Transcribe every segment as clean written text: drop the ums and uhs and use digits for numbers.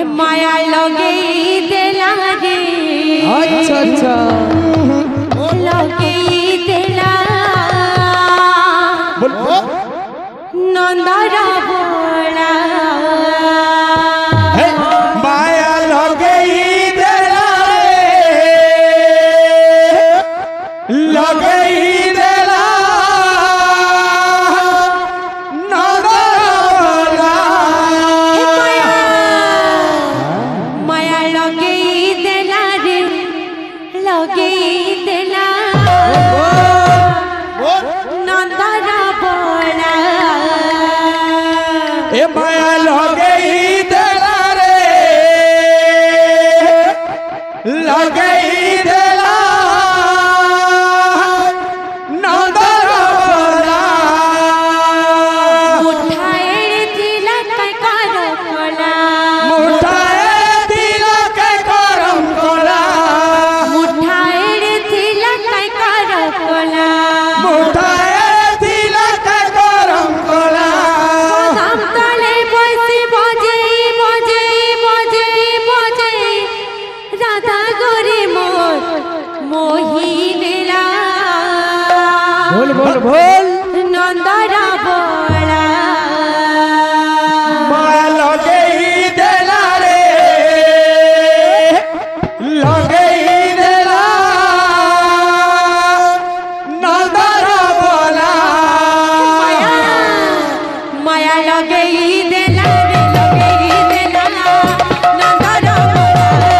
माया लगे देला रे अच्छा अच्छा लगे देला नंदर बोला माया लगे देला लगे देला माया लगे देला रे लगे देला नंदर बोला ए माया लगे देला रे लगे देला नंदर बोला मुठाए दिला काय कर कोला मुठाए दिला काय करम कोला मुठाए दिला काय कर कोला मुठाए दिला काय करम कोला दाम तले बसि बजे बजे बजे बजे राधा गोरी मोर मोहिनीला बोल बोल बोल नंदरा बोला माया लगे देला रे लगे देला नंदर बोला माया लगे देला रे लगे देला नंदरा बोला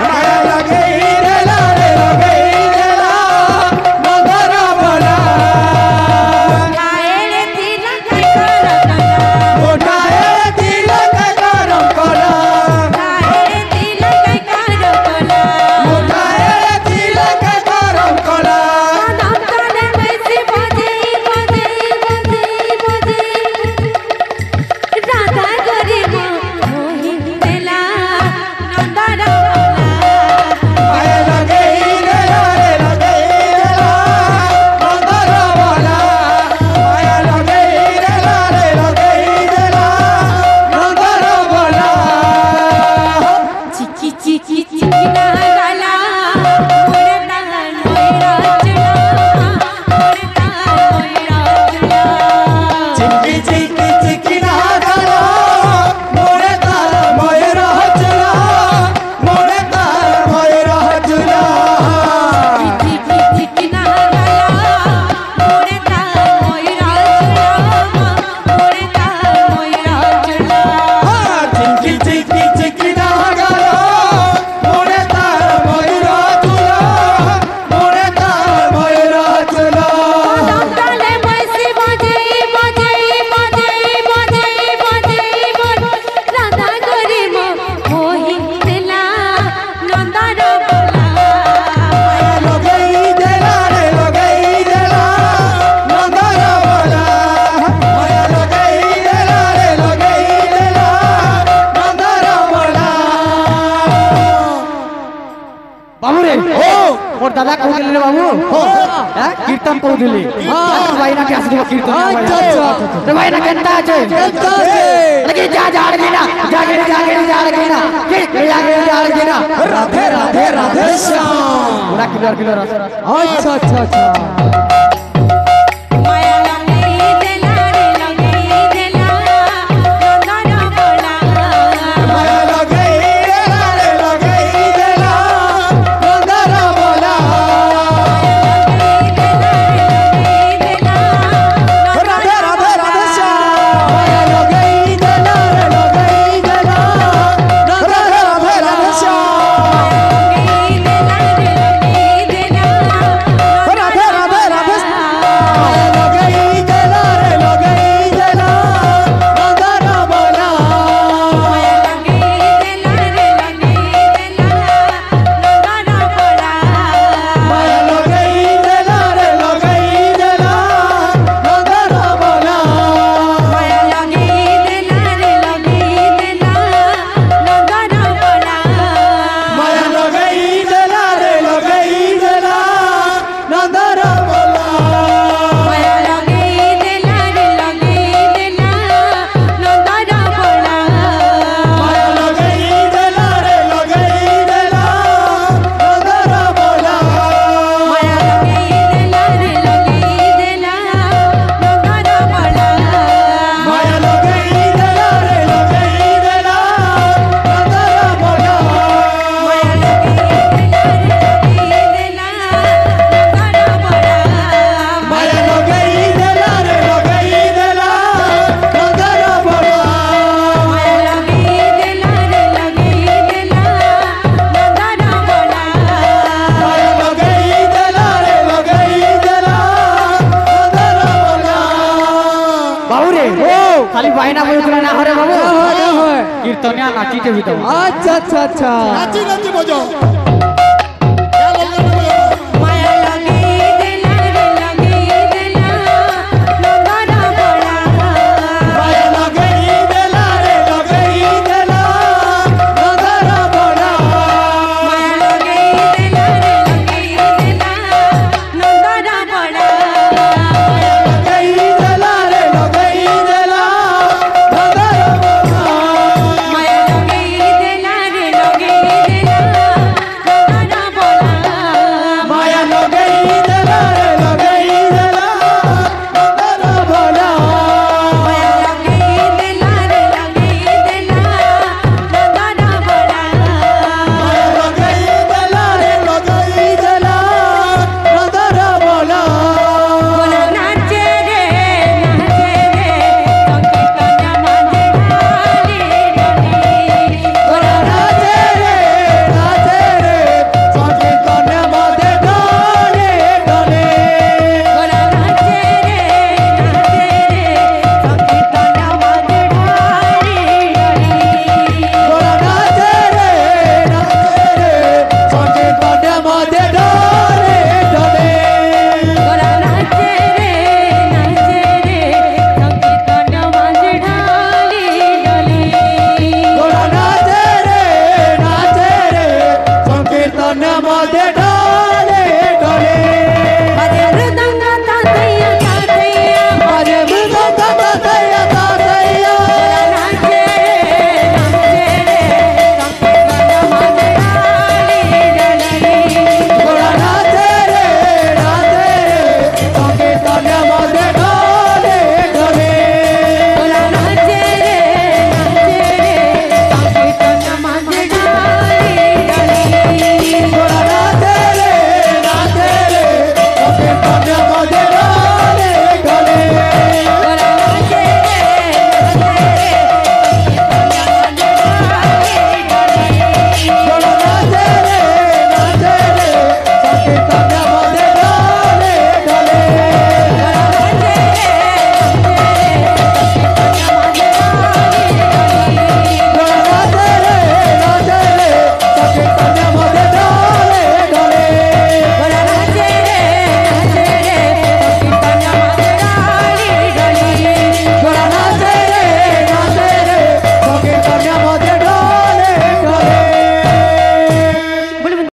माया लगे देला रे लगे देला नंदर बोला आए दिला काय कर कोला मुठाए दिला काय करम कोला आए दिला काय कर कोला मुठाए दिला काय करम कोला दाम तले बसि बजे बजे बजे बजे राधा गोरी मोहिनीला नंदरा बोला माया लगे देला रे लगे देला नंदर बोला माया लगे देला रे लगे देला नंदर बोला चिकी चिकी चिकी ना गाला मोरे तान मोरा चला मोरे तान मोरा चला चिंकी चिंकी चिंकी ना गाला मोरे तार मोयरा चला मोरे तार मोयरा चला चिकी चिकी ना गाला मोरे तान मोरा चला मोरे तान मोरा चला चिंकी चिंकी चिंकी ना गाला मोरे तार मोयरा चला मोरे तार मोयरा चला दाम तले बसि बजे बजे बजे बजे बजे बजे राधा गोरी मोहिनीला नंदर बोला माया लगे देला रे लगे देला नंदर बोला माया लगे देला रे लगे देला नंदर बोला बाबू रे ओ मोर दादा कहू दिले बाबू हां कीर्तन कहू दिले हां भाई ना के आसी कीर्तन अच्छा अच्छा रे भाई ना केंता আছে केंता আছে लगे जा जाड़ के ना जागे जाड़ के ना के जागे जाड़ के ना राधे राधे राधे श्याम पूरा क्लियर अच्छा अच्छा अच्छा माया लगे देला रे लगे देला नंदर बोला माया लगे देला रे लगे देला नंदर बोला राधे राधे राधे श्याम माया लगे देला रे लगे देला राधे राधे राधे श्याम राधे राधे কীর্তনিয়া নাচিতে ভিতর আচ্ছা আচ্ছা আচ্ছা নাচি নাচি বোঝো